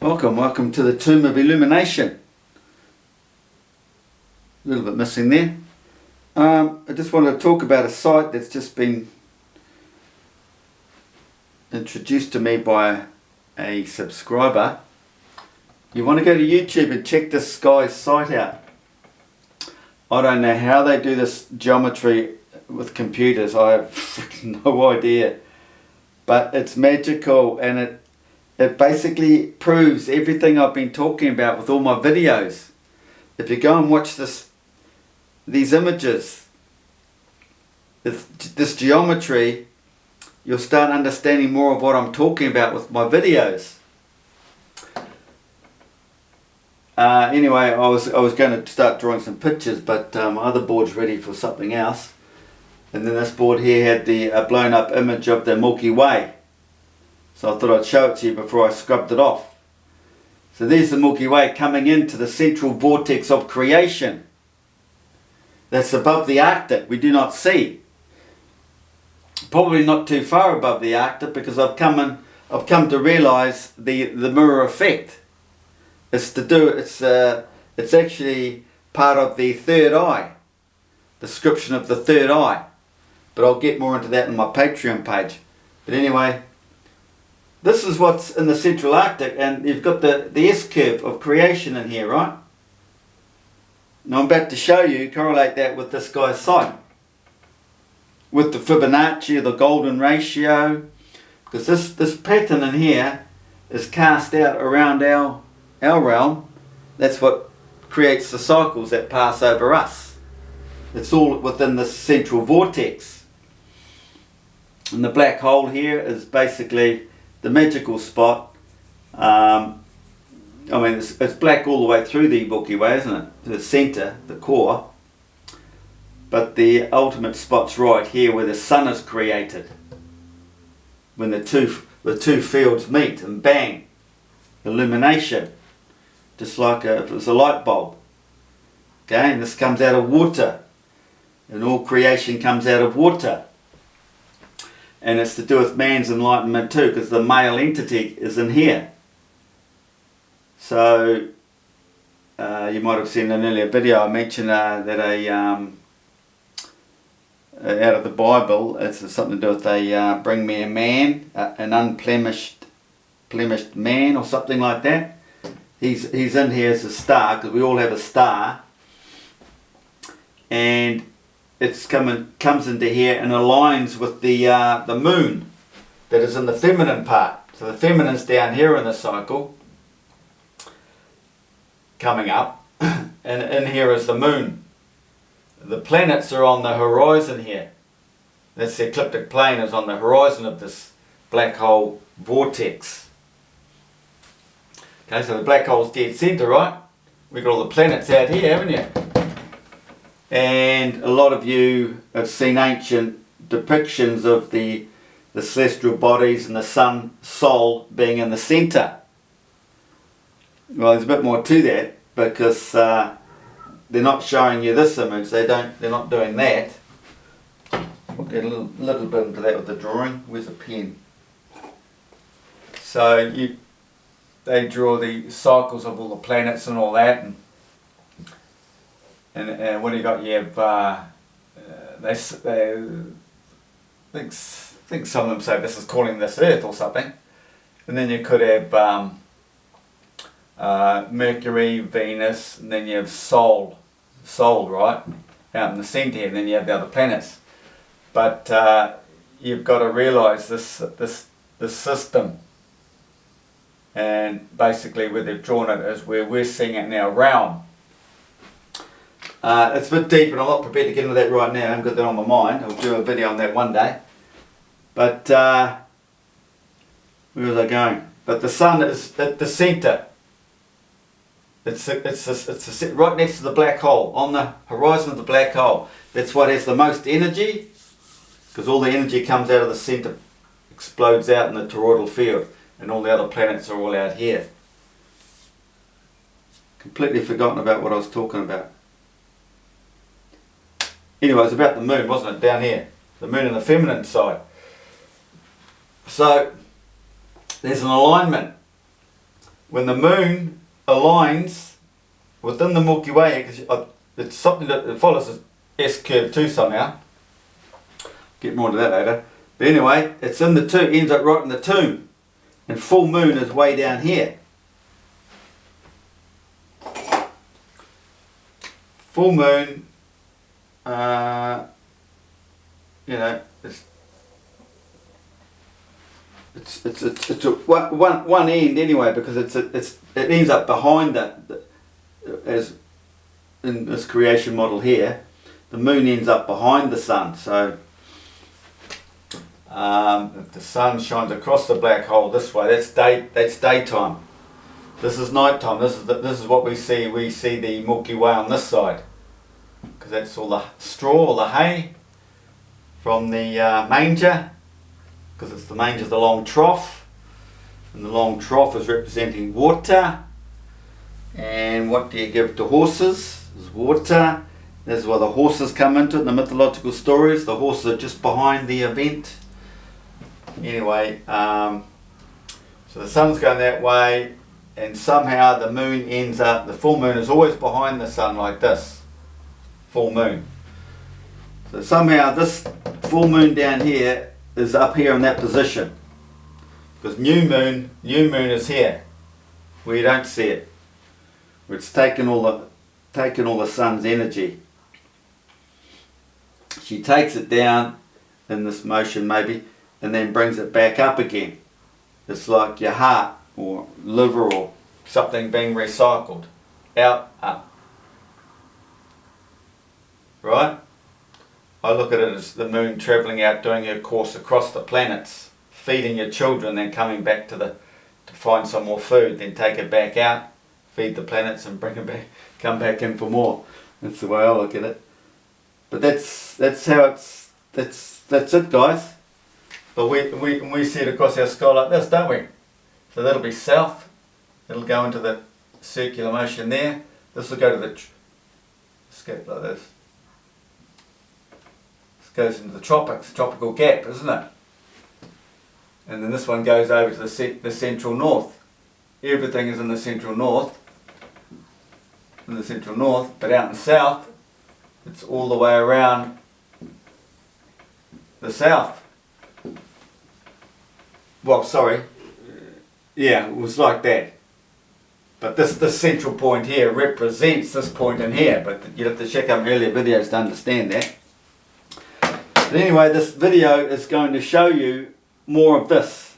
Welcome to the Tomb of Illumination. A little bit missing there. I just wanted to talk about a site that's just been introduced to me by a subscriber. You want to go to YouTube and check this guy's site out. I don't know how they do this geometry with computers. I have no idea. But it's magical, and it basically proves everything I've been talking about with all my videos. If you go and watch these images, this geometry, you'll start understanding more of what I'm talking about with my videos. Anyway, I was going to start drawing some pictures, but my other board's ready for something else. And then this board here had the blown up image of the Milky Way. So I thought I'd show it to you before I scrubbed it off. So there's the Milky Way coming into the central vortex of creation. That's above the Arctic, we do not see. Probably not too far above the Arctic, because I've come to realise the mirror effect. It's actually part of the third eye. Description of the third eye. But I'll get more into that on my Patreon page. But anyway, this is what's in the central Arctic, and you've got the S-curve of creation in here, right? Now I'm about to show you, correlate that with this guy's site. With the Fibonacci, the golden ratio. Because this pattern in here is cast out around our realm. That's what creates the cycles that pass over us. It's all within this central vortex. And the black hole here is basically the magical spot. I mean, it's black all the way through the Milky Way, isn't it? To the centre, the core. But the ultimate spot's right here where the sun is created. When the two fields meet and bang, illumination. Just like if it was a light bulb. Okay, and this comes out of water. And all creation comes out of water. And it's to do with man's enlightenment too, because the male entity is in here. So, you might have seen in an earlier video, I mentioned that out of the Bible, it's something to do with bring me a man, an unblemished man or something like that. He's in here as a star, because we all have a star. And comes into here and aligns with the moon that is in the feminine part. So the feminine's down here in the cycle, coming up, and in here is the moon. The planets are on the horizon here. That's the ecliptic plane is on the horizon of this black hole vortex. Okay, so the black hole's dead centre, right? We've got all the planets out here, haven't you? And a lot of you have seen ancient depictions of the celestial bodies and the sun, soul being in the centre. Well, there's a bit more to that, because they're not showing you this image. They're not doing that. We'll get a little bit into that with the drawing. Where's a pen? So they draw the cycles of all the planets and all that, and what do you got? You have they think some of them say this is calling this Earth or something, and then you could have Mercury, Venus, and then you have Sol, right, out in the centre, and then you have the other planets. But you've got to realise this system, and basically where they've drawn it is where we're seeing it in our realm. It's a bit deep, and I'm not prepared to get into that right now. I haven't got that on my mind. I'll do a video on that one day. But where was I going? But the sun is at the centre. It's right next to the black hole, on the horizon of the black hole. That's what has the most energy, because all the energy comes out of the centre, explodes out in the toroidal field, and all the other planets are all out here. Completely forgotten about what I was talking about. Anyway, it was about the moon, wasn't it, down here? The moon on the feminine side. So, there's an alignment. when the moon aligns within the Milky Way, because it's something that it follows an S curve too somehow. Get more into that later. But anyway, it's in the tomb, ends up right in the tomb. And full moon is way down here. Full moon, you know, it's a one end anyway, because it ends up behind as in this creation model here, the moon ends up behind the sun. So if the sun shines across the black hole this way, that's daytime. This is nighttime. This is what we see. We see the Milky Way on this side, because that's all the straw, all the hay from the manger, because it's the manger's the long trough, and the long trough is representing water. And what do you give to horses? Is water. That's why the horses come into it in the mythological stories. The horses are just behind the event. Anyway, so the sun's going that way, and somehow the moon ends up, the full moon is always behind the sun like this. Full moon. So somehow this full moon down here is up here in that position, because new moon is here where you don't see it, where it's taken all the sun's energy. She takes it down in this motion maybe, and then brings it back up again. It's like your heart or liver or something being recycled. Out, up. Right? I look at it as the moon travelling out, doing her course across the planets, feeding your children, then coming back to find some more food, then take it back out, feed the planets and bring it back, come back in for more. That's the way I look at it. But that's it, guys. But we see it across our sky like this, don't we? So that'll be south. It'll go into the circular motion there. This will go to the escape like this. This goes into the tropics, tropical gap, isn't it? And then this one goes over to the central north. Everything is in the central north. In the central north, but out in the south, it's all the way around the south. Well, sorry, yeah, it was like that. But this central point here represents this point in here, but you'd have to check out my earlier videos to understand that. But anyway, this video is going to show you more of this.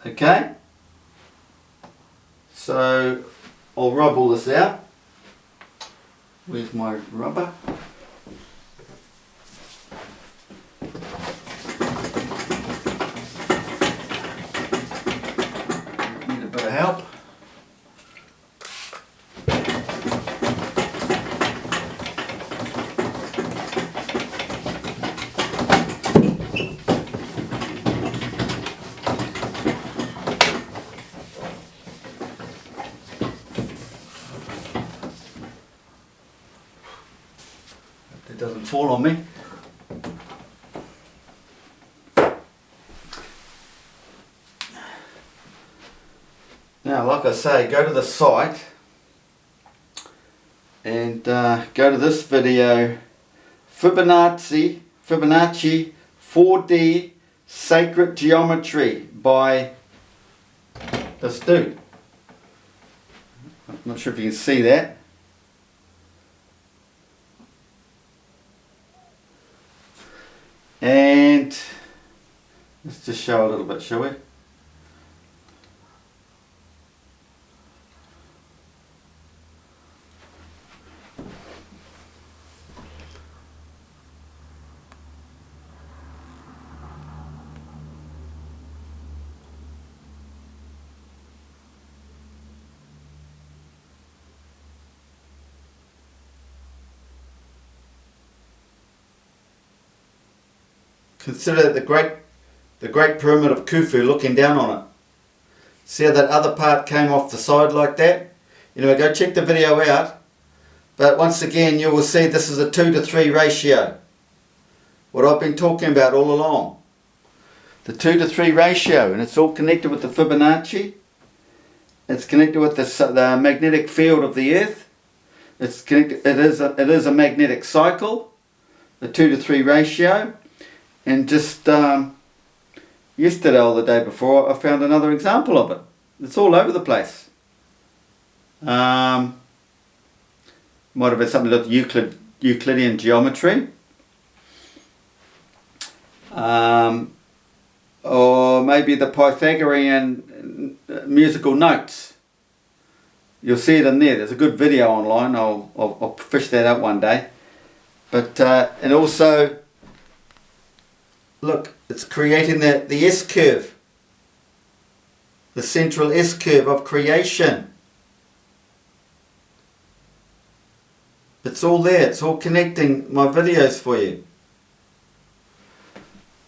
Okay? So, I'll rub all this out. Where's my rubber? Need a bit of help. It doesn't fall on me. Now, like I say, go to the site and go to this video, Fibonacci 4D Sacred Geometry by this dude. I'm not sure if you can see that. And let's just show a little bit, shall we? Consider the great pyramid of Khufu looking down on it. See how that other part came off the side like that? Anyway, go check the video out. But once again, you will see this is a 2:3 ratio. What I've been talking about all along. The 2:3 ratio, and it's all connected with the Fibonacci. It's connected with the magnetic field of the Earth. It's connected. It is a magnetic cycle, a 2-to-3 ratio, and just yesterday or the day before, I found another example of it. It's all over the place. Might have been something like Euclidean geometry. Or maybe the Pythagorean musical notes. You'll see it in there. There's a good video online. I'll fish that up one day. But and also, look, it's creating the S curve, the central S curve of creation. It's all there. It's all connecting my videos for you.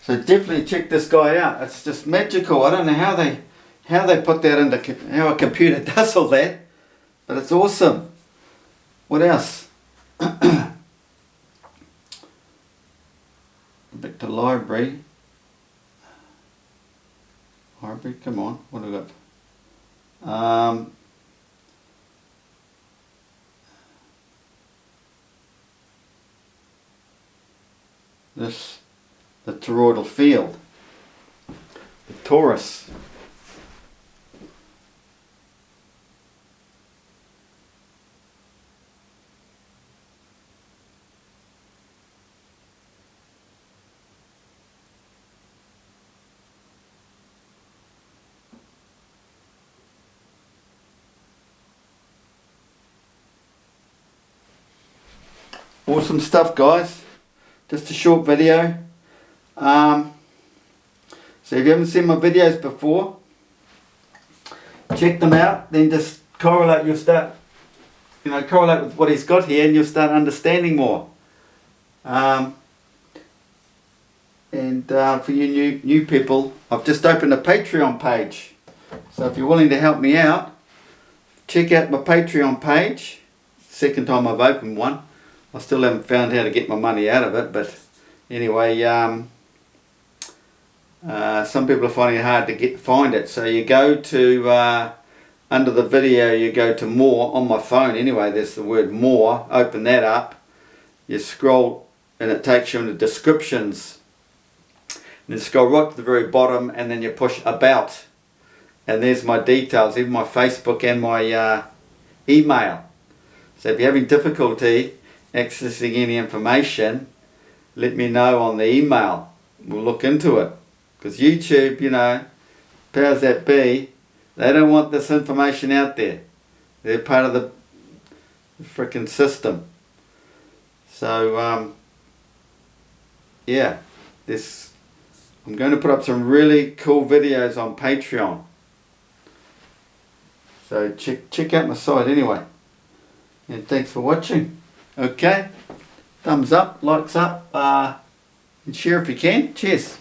So definitely check this guy out. It's just magical. I don't know how they put that into, how a computer does all that, but it's awesome. What else? Back to library. Library, come on. What have we got? The toroidal field, the torus. Awesome stuff, guys. Just a short video. So if you haven't seen my videos before, check them out, then just correlate, you'll start, correlate with what he's got here, and you'll start understanding more. And for you new people, I've just opened a Patreon page. So if you're willing to help me out, check out my Patreon page. Second time I've opened one. I still haven't found how to get my money out of it, but anyway, some people are finding it hard to find it. So you go to under the video, you go to more on my phone. Anyway, there's the word more. Open that up. You scroll, and it takes you into descriptions. And then scroll right to the very bottom, and then you push about, and there's my details, even my Facebook and my email. So if you're having difficulty accessing any information, let me know on the email. We'll look into it. Because YouTube, powers that be, they don't want this information out there. They're part of the frickin' system. So, yeah, I'm going to put up some really cool videos on Patreon. So check out my site anyway. And thanks for watching. Okay, thumbs up, likes up, and share if you can. Cheers.